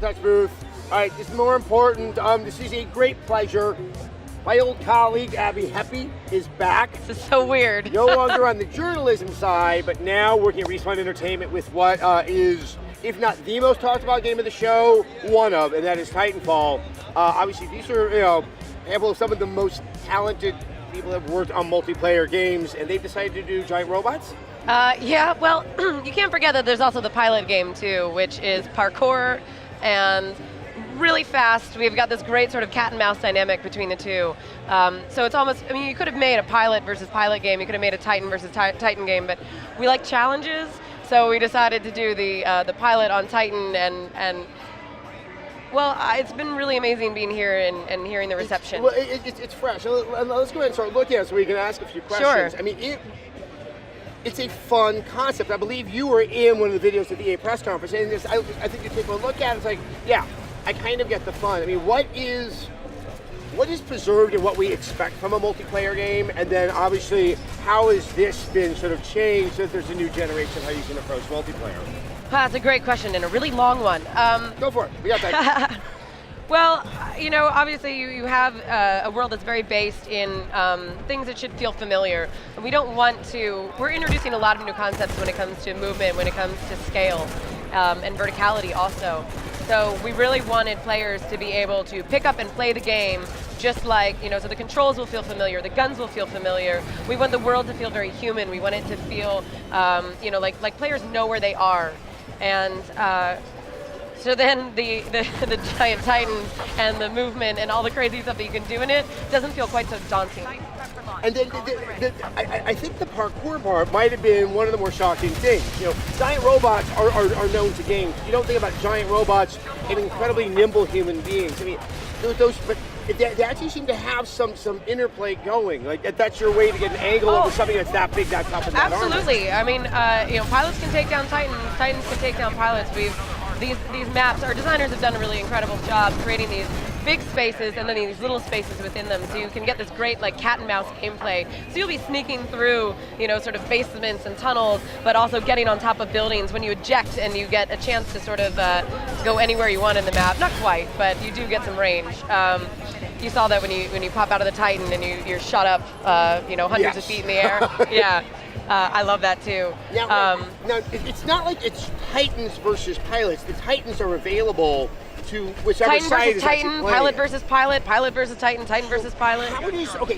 Touch booth. All right, this is more important. This is a great pleasure. My old colleague, Abby Heppy, is back. This is so weird. No longer on the journalism side, but now working at Respawn Entertainment with what is, if not the most talked about game of the show, one of, and that is TitanFall. Obviously, these are, handful of some of the most talented people that have worked on multiplayer games, and they've decided to do giant robots? Yeah, well, you can't forget that there's also the pilot game too, which is parkour and really fast. We've got this great sort of cat and mouse dynamic between the two. So it's almost, I mean, you could have made a pilot versus pilot game, you could have made a Titan versus Titan game, but we like challenges, so we decided to do the pilot on Titan, and well, it's been really amazing being here and hearing the reception. It's fresh. Let's go ahead and start looking at it so we can ask a few questions. Sure. I mean, it's a fun concept. I believe you were in one of the videos at the EA press conference, and I think you take a look at it, it's like, yeah, I kind of get the fun. I mean, what is preserved and what we expect from a multiplayer game, and then obviously, how has this been sort of changed since there's a new generation, how you can approach multiplayer? That's a great question and a really long one. Go for it, we got that. Well, obviously you have a world that's very based in things that should feel familiar. And we don't want to, we're introducing a lot of new concepts when it comes to movement, when it comes to scale, and verticality also. So we really wanted players to be able to pick up and play the game just like, so the controls will feel familiar, the guns will feel familiar. We want the world to feel very human. We want it to feel, like players know where they are. And so then the giant titans and the movement and all the crazy stuff that you can do in it doesn't feel quite so daunting. And then I think the parkour part might have been one of the more shocking things. Giant robots are known to games. You don't think about giant robots and incredibly nimble human beings. I mean, but they actually seem to have some interplay going. Like that's your way to get an angle over something that's that big, that tough, and that absolutely. I mean, pilots can take down titans. Titans can take down pilots. These maps, our designers have done a really incredible job creating these big spaces and then these little spaces within them, so you can get this great like cat and mouse gameplay. So you'll be sneaking through, sort of basements and tunnels, but also getting on top of buildings when you eject, and you get a chance to sort of go anywhere you want in the map. Not quite, but you do get some range. You saw that when you pop out of the Titan and you're shot up, hundreds of feet in the air. Yeah. I love that too. Now, it's not like it's Titans versus pilots. The Titans are available to whichever Titan side versus is Titan, pilot versus pilot, pilot versus Titan, Titan versus pilot.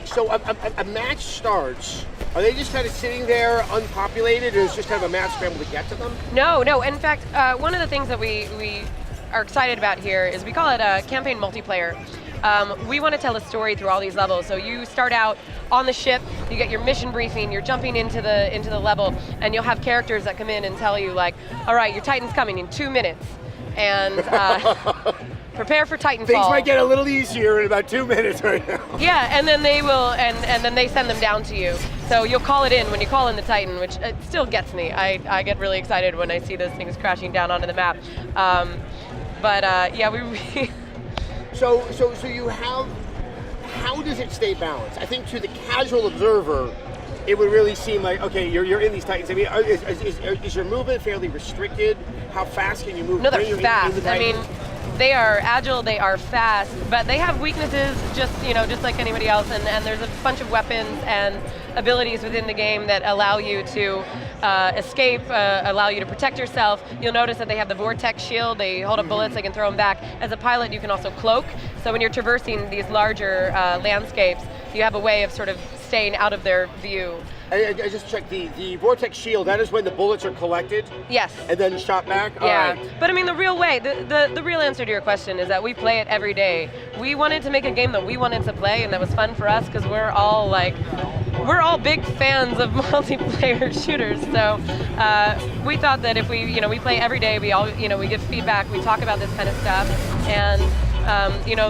So a match starts. Are they just kind of sitting there unpopulated, or is it just kind of a mad scramble to get to them? No. In fact, one of the things that we are excited about here is we call it a campaign multiplayer. We want to tell a story through all these levels. So you start out on the ship, you get your mission briefing, you're jumping into the level, and you'll have characters that come in and tell you like, all right, your Titan's coming in 2 minutes, and prepare for TitanFall. Things might get a little easier in about 2 minutes right now. Yeah, and then they will, and then they send them down to you. So you'll call it in when you call in the Titan, which it still gets me. I get really excited when I see those things crashing down onto the map. Yeah, we. So you have, how does it stay balanced? I think to the casual observer, it would really seem like, okay, you're in these Titans. I mean, is your movement fairly restricted? How fast can you move? No, they're fast. I mean, they are agile, they are fast, but they have weaknesses just like anybody else, and there's a bunch of weapons and abilities within the game that allow you to escape, allow you to protect yourself. You'll notice that they have the vortex shield, they hold up bullets, they can throw them back. As a pilot, you can also cloak, so when you're traversing these larger landscapes, you have a way of sort of staying out of their view. I just checked the vortex shield, that is when the bullets are collected? Yes. And then shot back? Yeah, all right. But I mean the real way, the real answer to your question is that we play it every day. We wanted to make a game that we wanted to play and that was fun for us because we're all big fans of multiplayer shooters. So we thought that if we play every day, we give feedback, we talk about this kind of stuff, and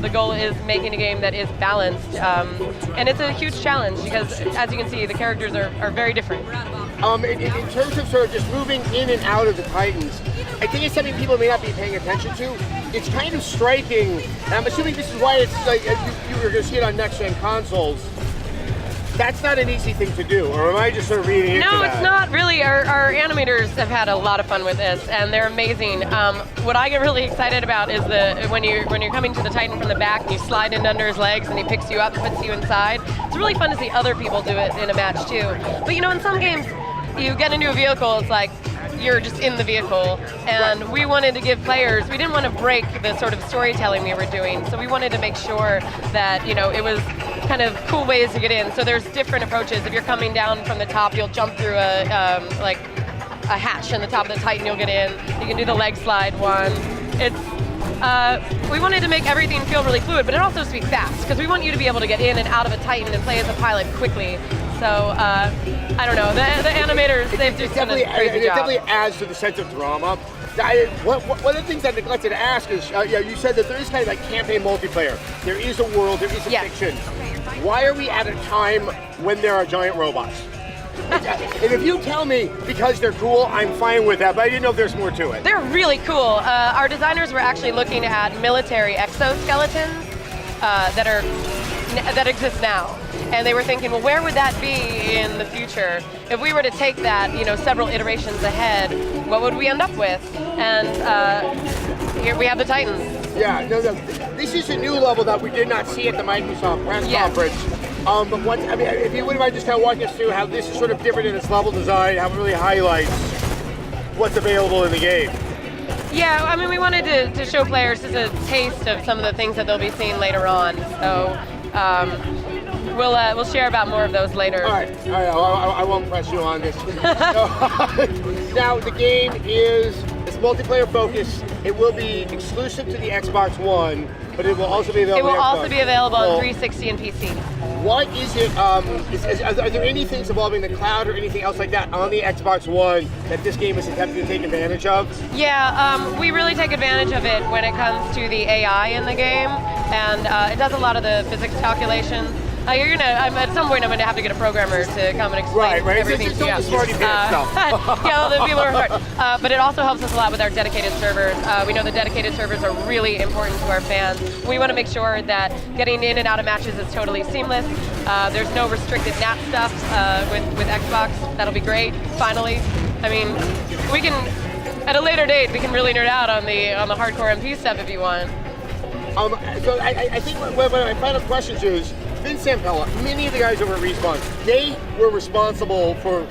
the goal is making a game that is balanced, and it's a huge challenge because, as you can see, the characters are very different. In terms of sort of just moving in and out of the Titans, I think it's something people may not be paying attention to. It's kind of striking, and I'm assuming this is why it's like you're going to see it on next-gen consoles. That's not an easy thing to do, or am I just sort of reading into that? No, it's not really. Our animators have had a lot of fun with this, and they're amazing. What I get really excited about is when you're coming to the Titan from the back and you slide in under his legs and he picks you up and puts you inside. It's really fun to see other people do it in a match too. But you know, in some games, you get into a vehicle, it's like you're just in the vehicle, and we wanted to give players, we didn't want to break the sort of storytelling we were doing, so we wanted to make sure that, you know, it was kind of cool ways to get in. So there's different approaches. If you're coming down from the top, you'll jump through a hatch in the top of the Titan, you'll get in. You can do the leg slide one. We wanted to make everything feel really fluid, but it also has to be fast, because we want you to be able to get in and out of a Titan and play as a pilot quickly. So, I don't know, the animators, they've just done a crazy job. It definitely adds to the sense of drama. One of the things I neglected to ask is, you said that there is kind of like campaign multiplayer. There is a world, there is a fiction. Why are we at a time when there are giant robots? And if you tell me because they're cool, I'm fine with that, but I didn't know if there's more to it. They're really cool. Our designers were actually looking at military exoskeletons that exist now. And they were thinking, well, where would that be in the future? If we were to take that, you know, several iterations ahead, what would we end up with? And here we have the Titans. Yeah, no, this is a new level that we did not see at the Microsoft press conference. But if you wouldn't mind just kind of walking us through how this is sort of different in its level design, how it really highlights what's available in the game. Yeah, I mean, we wanted to show players just a taste of some of the things that they'll be seeing later on. So we'll share about more of those later. All right. I won't press you on this. Now the game is multiplayer focused. It will be exclusive to the Xbox One, but it will also be available. It will also be available on 360 and PC. What is it? Are there any things involving the cloud or anything else like that on the Xbox One that this game is attempting to take advantage of? Yeah, we really take advantage of it when it comes to the AI in the game, and it does a lot of the physics calculations. At some point I'm gonna have to get a programmer to come and explain everything to you. Yeah, the people are smart. But it also helps us a lot with our dedicated servers. We know the dedicated servers are really important to our fans. We want to make sure that getting in and out of matches is totally seamless. There's no restricted NAT stuff with Xbox. That'll be great, finally. I mean, we can, at a later date, we can really nerd out on the hardcore MP stuff if you want. So I think one of my final questions is, Vince Zampella, many of the guys over at Respawn, they were responsible for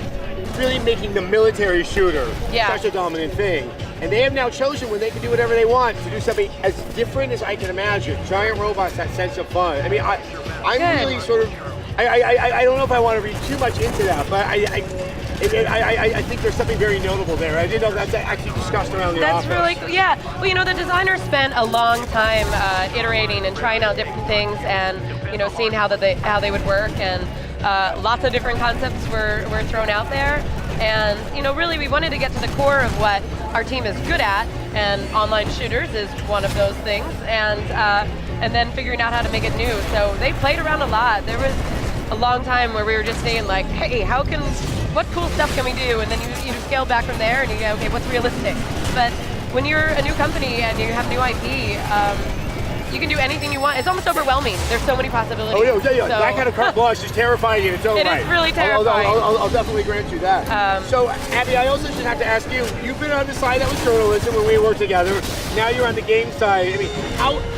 really making the military shooter such a dominant thing. And they have now chosen, when they can do whatever they want, to do something as different as I can imagine. Giant robots, that sense of fun. I mean, I'm really sort of, I don't know if I want to read too much into that, but I think there's something very notable there. I didn't know that's actually discussed around the office. That's really cool. Yeah. Well, you know, the designers spent a long time iterating and trying out different things, and you know, seeing how they would work, and lots of different concepts were thrown out there. And you know, really, we wanted to get to the core of what our team is good at, and online shooters is one of those things. And then figuring out how to make it new. So they played around a lot. There was a long time where we were just saying like, hey, what cool stuff can we do? And then you scale back from there and you go, okay, what's realistic? But when you're a new company and you have new IP, you can do anything you want. It's almost overwhelming. There's so many possibilities. Oh yeah. So, that kind of carte blanche is terrifying in its own right. It is really terrifying. I'll definitely grant you that. So, Abby, I also just have to ask you, you've been on the side that was journalism when we worked together. Now you're on the game side. I mean,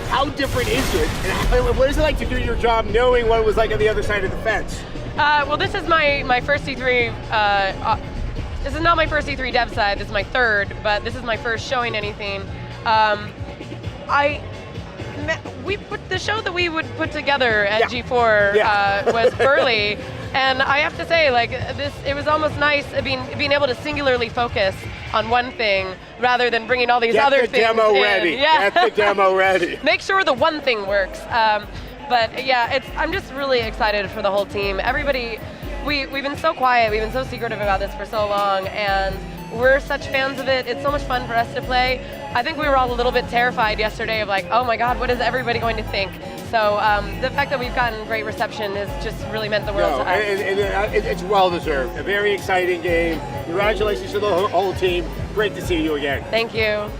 how different is it? And what is it like to do your job knowing what it was like on the other side of the fence? Well, this is my first E3. This is not my first E3 dev side. This is my third, but this is my first showing anything. The show that we would put together at G4 was Burley, and I have to say, like, it was almost nice being able to singularly focus on one thing rather than bringing all these other things in. Get the demo ready. Make sure the one thing works. But yeah, I'm just really excited for the whole team. Everybody, we've been so quiet, we've been so secretive about this for so long, and we're such fans of it. It's so much fun for us to play. I think we were all a little bit terrified yesterday of like, oh my God, what is everybody going to think? So the fact that we've gotten great reception has just really meant the world to us. It's well deserved. A very exciting game. Congratulations to the whole team. Great to see you again. Thank you.